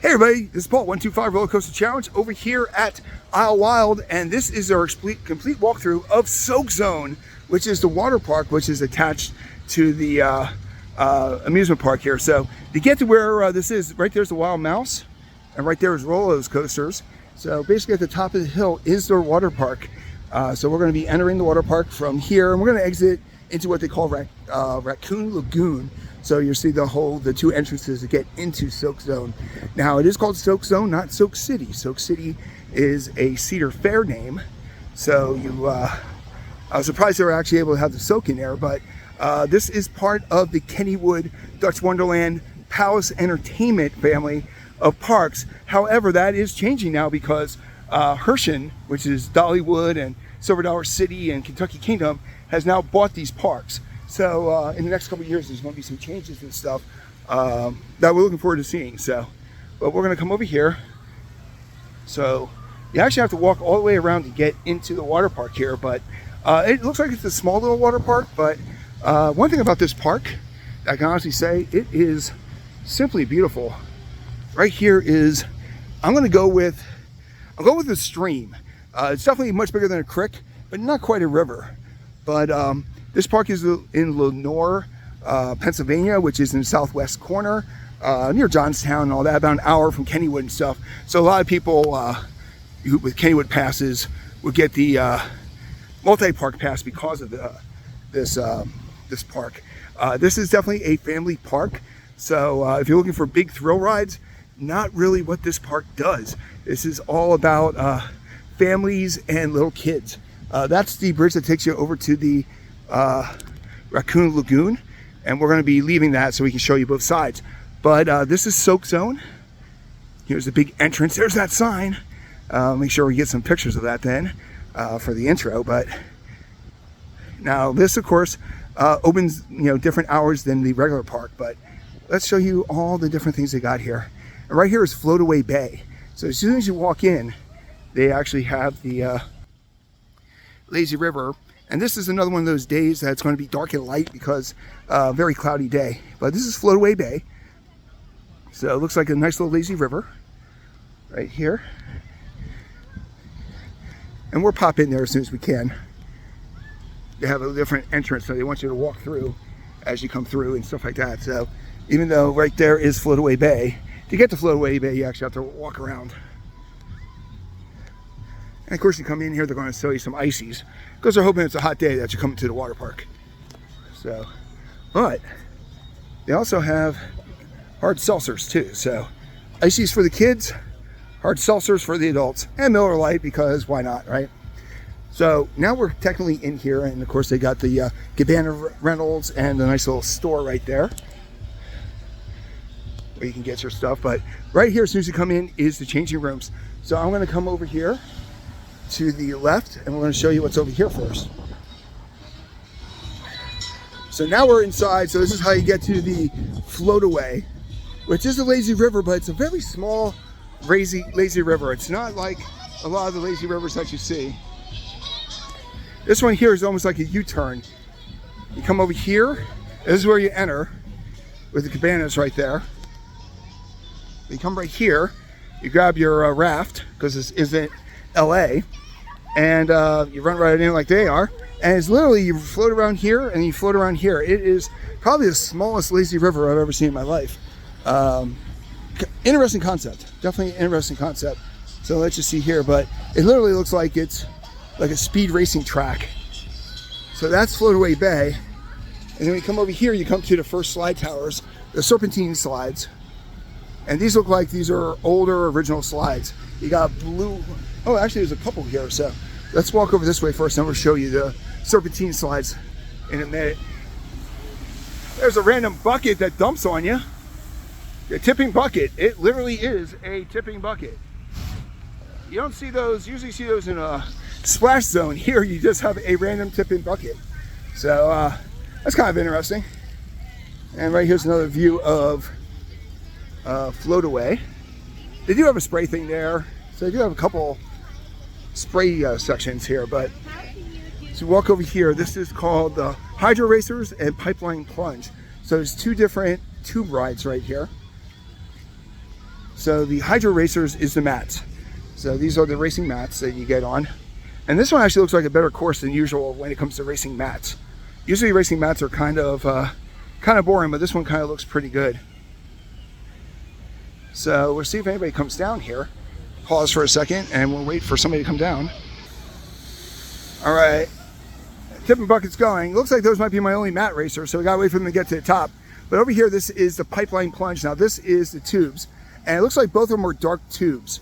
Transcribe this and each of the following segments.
Hey everybody, this is Paul, 125 Roller Coaster Challenge over here at Idlewild, and this is our complete walkthrough of Soak Zone, which is the water park which is attached to the amusement park here. So to get to where this is, right there's the Wild Mouse, and right there is Roller Coasters. So basically at the top of the hill is their water park. So we're going to be entering the water park from here, and we're going to exit into what they call Raccoon Lagoon. So you'll see the two entrances to get into Soak Zone. Now it is called Soak Zone, not Soak City. Soak City is a Cedar Fair name. So I was surprised they were actually able to have the soak in there, but this is part of the Kennywood Dutch Wonderland Palace Entertainment family of parks. However, that is changing now because Herschend, which is Dollywood and Silver Dollar City and Kentucky Kingdom, has now bought these parks. So in the next couple of years, there's going to be some changes and stuff that we're looking forward to seeing. So, but we're going to come over here. So you actually have to walk all the way around to get into the water park here. But it looks like it's a small little water park. But one thing about this park, I can honestly say, it is simply beautiful. Right here is, I'm going to go with a stream. It's definitely much bigger than a creek, but not quite a river. But this park is in Lenore, Pennsylvania, which is in the southwest corner, near Johnstown and all that, about an hour from Kennywood and stuff. So a lot of people with Kennywood passes would get the multi-park pass because of this park. This is definitely a family park. So if you're looking for big thrill rides, not really what this park does. This is all about families and little kids. That's the bridge that takes you over to the Raccoon Lagoon, and we're going to be leaving that so we can show you both sides. But this is Soak Zone. Here's the big entrance. There's that sign. Make sure we get some pictures of that then for the intro. But now this, of course, opens different hours than the regular park. But let's show you all the different things they got here. And right here is Floataway Bay. So as soon as you walk in, they actually have the lazy river, and this is another one of those days that's going to be dark and light because very cloudy day. But this is Floataway Bay, so it looks like a nice little lazy river right here, and we'll pop in there as soon as we can. They have a different entrance, so they want you to walk through as you come through and stuff like that. So even though right there is Floataway Bay, to get to Floataway Bay you actually have to walk around. And of course you come in here, they're going to sell you some ices because they're hoping it's a hot day that you're coming to the water park. So, but they also have hard seltzers too. So ices for the kids, hard seltzers for the adults, and Miller Lite because why not, right? So now we're technically in here, and of course they got the cabana rentals and the nice little store right there where you can get your stuff. But right here, as soon as you come in, is the changing rooms. So I'm going to come over here to the left, and we're going to show you what's over here first. So now we're inside. So this is how you get to the Floataway, which is a lazy river, but it's a very small lazy river. It's not like a lot of the lazy rivers that you see. This one here is almost like a U-turn. You come over here, this is where you enter with the cabanas right there. You come right here, you grab your raft, because this isn't LA, and you run right in like they are, and it's literally, you float around here and you float around here. It is probably the smallest lazy river I've ever seen in my life. Interesting concept, definitely an interesting concept. So let's just see here, but it literally looks like it's like a speed racing track. So that's Floataway Bay, and then when you come over here, you come to the first slide towers, the serpentine slides, and these look like these are older original slides. You got blue. Oh, actually, there's a couple here. So let's walk over this way first, and we'll show you the serpentine slides in a minute. There's a random bucket that dumps on you. A tipping bucket. It literally is a tipping bucket. You don't see those, usually see those in a splash zone. Here, you just have a random tipping bucket. So that's kind of interesting. And right here's another view of Floataway. They do have a spray thing there. So they do have a couple spray sections here, but so walk over here. This is called the Hydro Racers and Pipeline Plunge. So there's two different tube rides right here. So the Hydro Racers is the mats. So these are the racing mats that you get on. And this one actually looks like a better course than usual when it comes to racing mats. Usually racing mats are kind of boring, but this one kind of looks pretty good. So we'll see if anybody comes down here. Pause for a second and we'll wait for somebody to come down. All right, tipping bucket's going. Looks like those might be my only mat racers, so we gotta wait for them to get to the top. But over here, this is the pipeline plunge. Now this is the tubes, and it looks like both of them are dark tubes.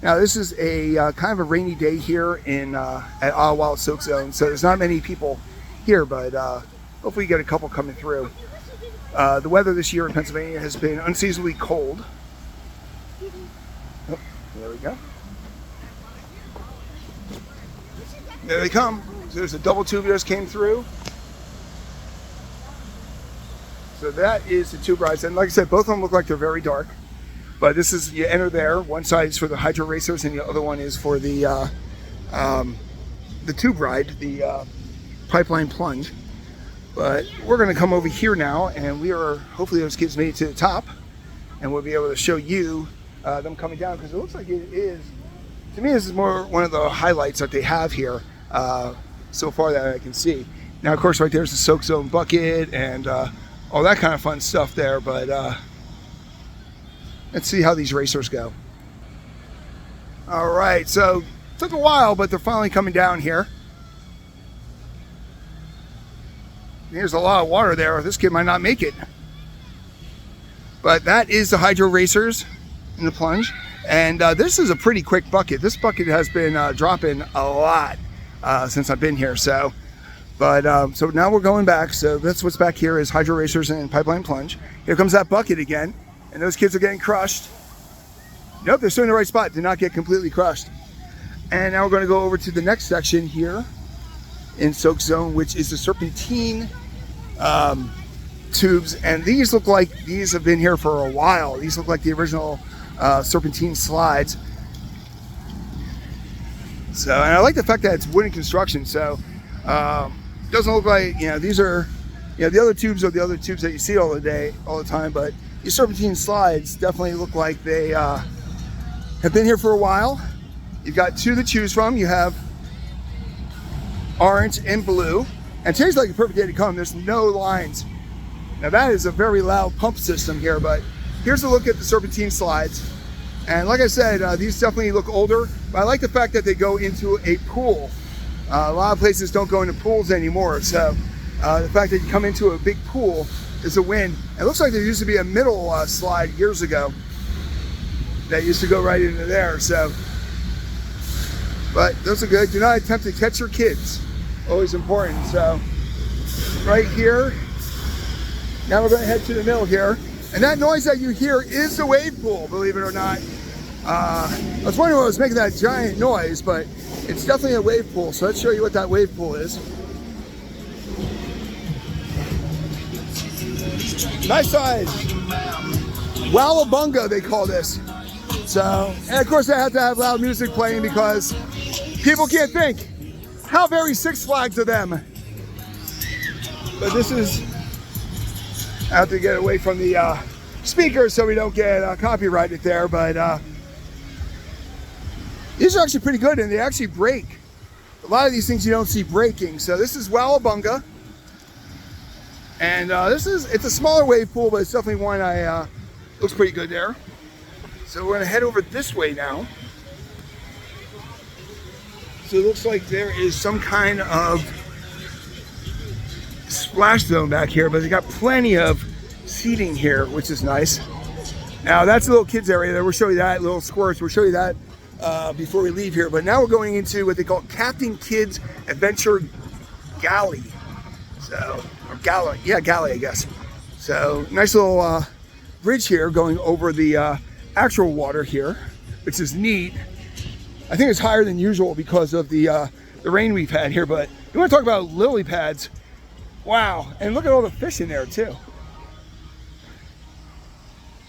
Now this is a kind of a rainy day here in at Idlewild Soak Zone, so there's not many people here, but hopefully you get a couple coming through. The weather this year in Pennsylvania has been unseasonably cold. Oh, there we go. There they come. So there's a double tube that just came through. So that is the tube rides, and like I said, both of them look like they're very dark. But this is, you enter there. One side is for the Hydro Racers, and the other one is for the tube ride, the pipeline plunge. But we're going to come over here now, and we are, hopefully those kids made it to the top, and we'll be able to show you them coming down, because it looks like it is, to me, this is more one of the highlights that they have here so far that I can see. Now, of course, right there's the Soak Zone bucket and all that kind of fun stuff there, but let's see how these racers go. All right, so it took a while, but they're finally coming down here. There's a lot of water there. This kid might not make it. But that is the Hydro Racers in the plunge. And this is a pretty quick bucket. This bucket has been dropping a lot since I've been here. So now we're going back. So that's what's back here is Hydro Racers and pipeline plunge. Here comes that bucket again. And those kids are getting crushed. Nope, they're still in the right spot. Did not get completely crushed. And now we're going to go over to the next section here in Soak Zone, which is the serpentine tubes. And these look like these have been here for a while. These look like the original serpentine slides. So, and I like the fact that it's wooden construction. So, it doesn't look like, these are, the other tubes are the other tubes that you see all the time, but these serpentine slides definitely look like they have been here for a while. You've got two to choose from. You have orange and blue, and today's like a perfect day to come. There's no lines. Now that is a very loud pump system here, but here's a look at the serpentine slides. And like I said, these definitely look older, but I like the fact that they go into a pool. A lot of places don't go into pools anymore, so the fact that you come into a big pool is a win. It looks like there used to be a middle slide years ago that used to go right into there. So, but those are good. Do not attempt to catch your kids. Always important. So, right here. Now we're going to head to the middle here, and that noise that you hear is the wave pool. Believe it or not. I was wondering what was making that giant noise, but it's definitely a wave pool. So let's show you what that wave pool is. Nice size. Wowabunga, they call this. So, and of course I have to have loud music playing because people can't think. How very Six Flags of them. But this is, I have to get away from the speakers so we don't get copyrighted there, but these are actually pretty good and they actually break. A lot of these things you don't see breaking. So this is Wowabunga. And it's a smaller wave pool, but it's definitely one looks pretty good there. So we're gonna head over this way now. So it looks like there is some kind of splash zone back here, but they got plenty of seating here, which is nice. Now that's a little kids area there. We'll show you that, little squirts. We'll show you that before we leave here. But now we're going into what they call Captain Kids Adventure Galley. So, or galley, yeah, galley, I guess. So, nice little bridge here going over the actual water here, which is neat. I think it's higher than usual because of the rain we've had here. But you want to talk about lily pads? Wow! And look at all the fish in there too.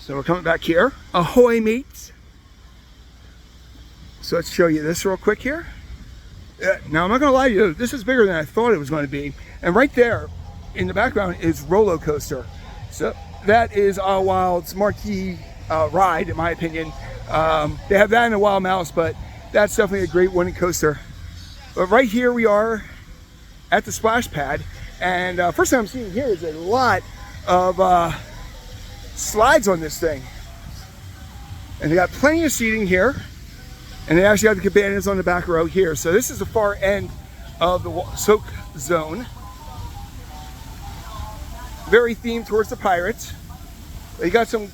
So we're coming back here. Ahoy, mates! So let's show you this real quick here. Now I'm not going to lie to you, this is bigger than I thought it was going to be. And right there in the background is roller coaster. So that is Idlewild's marquee ride, in my opinion. They have that in a Wild Mouse, but that's definitely a great wooden coaster. But right here we are at the splash pad, and first thing I'm seeing here is a lot of slides on this thing. And they got plenty of seating here, and they actually have the cabanas on the back row here. So this is the far end of the soak zone. Very themed towards the pirates. They got some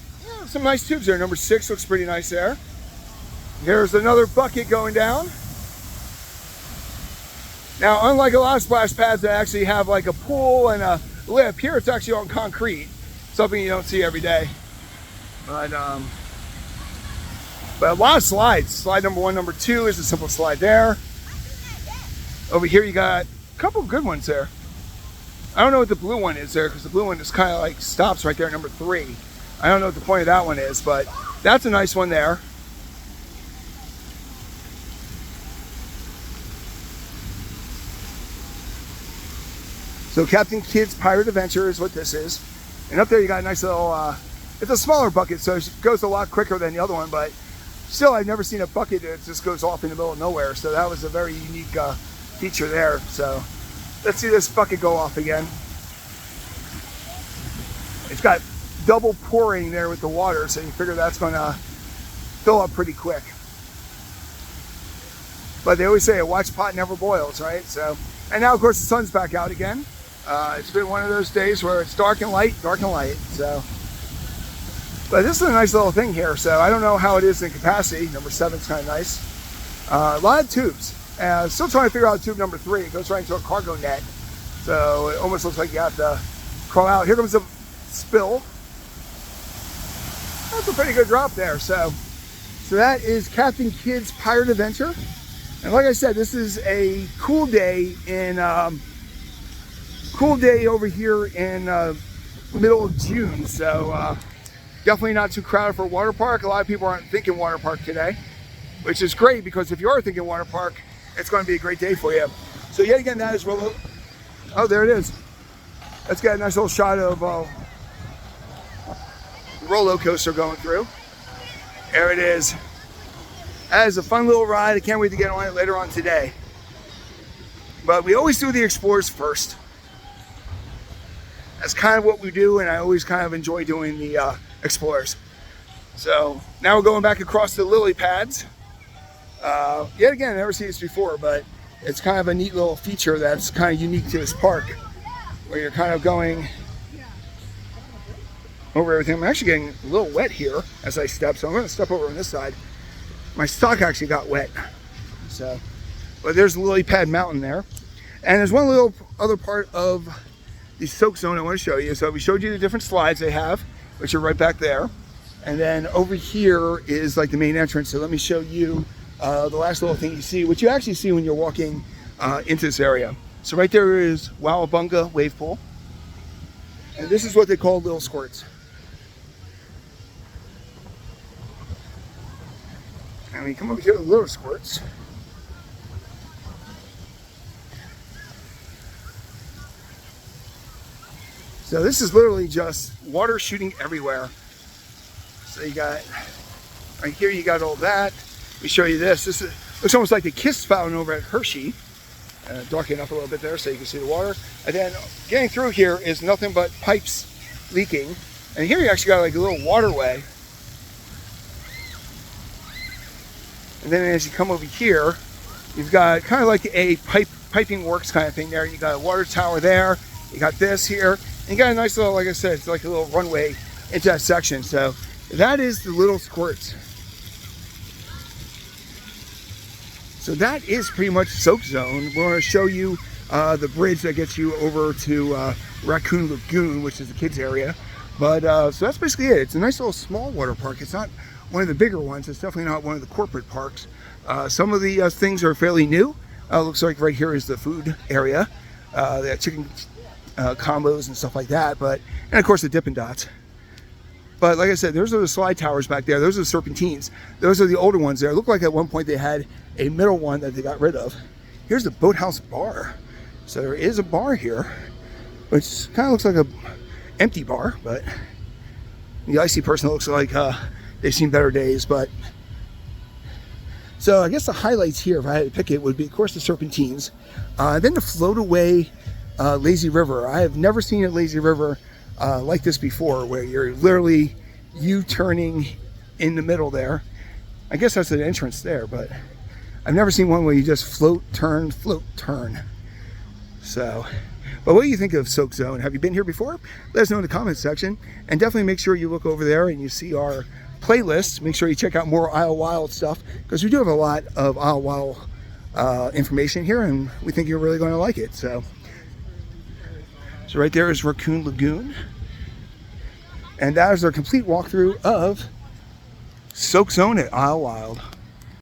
nice tubes there. Number 6 looks pretty nice there. Here's another bucket going down. Now, unlike a lot of splash pads that actually have like a pool and a lip, here it's actually on concrete. Something you don't see every day. But a lot of slides. Slide number 1, number 2 is a simple slide there. Over here you got a couple of good ones there. I don't know what the blue one is there, because the blue one just kind of like stops right there at number 3. I don't know what the point of that one is, but that's a nice one there. So Captain Kidd's Pirate Adventure is what this is. And up there you got a nice little, it's a smaller bucket, so it goes a lot quicker than the other one, but still I've never seen a bucket that just goes off in the middle of nowhere. So that was a very unique feature there. So let's see this bucket go off again. It's got double pouring there with the water, so you figure that's gonna fill up pretty quick. But they always say a watch pot never boils, right? So, and now of course the sun's back out again. It's been one of those days where it's dark and light, so. But this is a nice little thing here, so I don't know how it is in capacity. Number 7's kind of nice. A lot of tubes. Still trying to figure out tube number 3. It goes right into a cargo net, so it almost looks like you have to crawl out. Here comes the spill. That's a pretty good drop there. So that is Captain Kidd's Pirate Adventure. And like I said, this is a cool day over here in middle of June. So definitely not too crowded for a water park. A lot of people aren't thinking water park today, which is great, because if you are thinking water park, it's going to be a great day for you. So yet again, that is Rolo. Oh, there it is. Let's get a nice little shot of roller coaster going through. There it is. That is a fun little ride. I can't wait to get on it later on today. But we always do the Explorers first. That's kind of what we do, and I always kind of enjoy doing the Explorers. So now we're going back across the lily pads. Yet again, I've never seen this before, but it's kind of a neat little feature that's kind of unique to this park, where you're kind of going over everything. I'm actually getting a little wet here as I step, so I'm going to step over on this side. My sock actually got wet. So, but there's the lily pad mountain there. And there's one little other part of the soak zone I want to show you. So we showed you the different slides they have, which are right back there. And then over here is like the main entrance. So let me show you the last little thing you see, which you actually see when you're walking into this area. So right there is Wowabunga Wave Pool. And this is what they call little squirts. And we come over here to the little squirts. So this is literally just water shooting everywhere. So you got, right here you got all that. Let me show you this. This looks almost like the Kiss fountain over at Hershey. Darken up a little bit there so you can see the water. And then getting through here is nothing but pipes leaking. And here you actually got like a little waterway. And then as you come over here, you've got kind of like a piping works kind of thing there. You got a water tower there. You got this here. And you got a nice little, like I said, it's like a little runway into that section. So that is the little squirts. So that is pretty much Soak Zone. We're going to show you the bridge that gets you over to Raccoon Lagoon, which is the kids area. But so that's basically it. It's a nice little small water park. It's not one of the bigger ones. It's definitely not one of the corporate parks. Some of the things are fairly new. Looks like right here is the food area. They have chicken combos and stuff like that. And of course the Dippin' Dots. But like I said, those are the slide towers back there. Those are the serpentines. Those are the older ones there. It looked like at one point they had a middle one that they got rid of. Here's the Boathouse Bar. So there is a bar here, which kind of looks like a empty bar, but The icy person looks like they've seen better days. But so I guess the highlights here, if I had to pick it, would be, of course, the Serpentines. Then the float away lazy river. I have never seen a lazy river like this before, where you're literally U-turning in the middle there. I guess that's an entrance there, but I've never seen one where you just float, turn, float, turn. So, but what do you think of Soak Zone? Have you been here before? Let us know in the comments section, and definitely make sure you look over there and you see our playlists. Make sure you check out more Idlewild stuff, because we do have a lot of Idlewild information here, and we think you're really going to like it. So right there is Raccoon Lagoon, and that is our complete walkthrough of Soak Zone at Idlewild.